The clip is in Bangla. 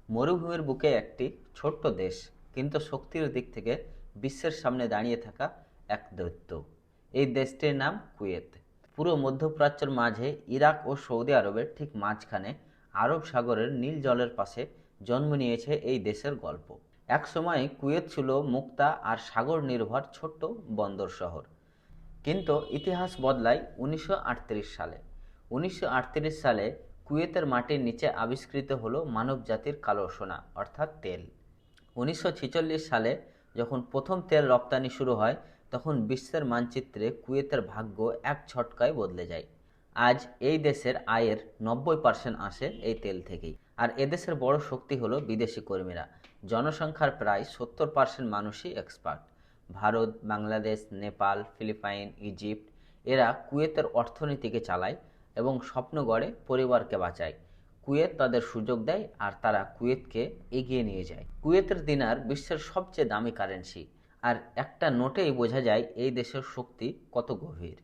মরুভূমির বুকে একটি ছোট্ট দেশ, কিন্তু শক্তির দিক থেকে বিশ্বের সামনে দাঁড়িয়ে থাকা এক দৈত্য। এই দেশটির নাম কুয়েত। পুরো মধ্যপ্রাচ্যের মাঝে ইরাক ও সৌদি আরবের ঠিক মাঝখানে আরব সাগরের নীল জলের পাশে জন্ম নিয়েছে এই দেশের গল্প। এক সময় কুয়েত ছিল মুক্তা আর সাগর নির্ভর ছোট্ট বন্দর শহর। কিন্তু ইতিহাস বদলায় ১৯৩৮ সালে। ১৯৩৮ সালে কুয়েতের মাটির নিচে আবিষ্কৃত হলো মানবজাতির কালো সোনা অর্থাৎ তেল। ১৯৪৬ সালে যখন প্রথম তেল রপ্তানি শুরু হয়, তখন বিশ্বের মানচিত্রে কুয়েতের ভাগ্য এক ঝটকায় বদলে যায়। আজ এই দেশের আয়ের ৯০% আসে এই তেল থেকেই। আর এদেশের বড় শক্তি হলো বিদেশি কর্মীরা। জনসংখ্যার প্রায় ৭০% মানুষই expert. Bharat, Bangladesh, Nepal, Philippines, Egypt এরা কুয়েতের অর্থনীতিকে চালায় এবং স্বপ্ন গড়ে পরিবারকে বাঁচায়। কুয়েত তাদের সুযোগ দেয় আর তারা কুয়েতকে এগিয়ে নিয়ে যায়। কুয়েতের দিনার বিশ্বের সবচেয়ে দামি কারেন্সি, আর একটা নোটেই বোঝা যায় এই দেশের শক্তি কত গভীর।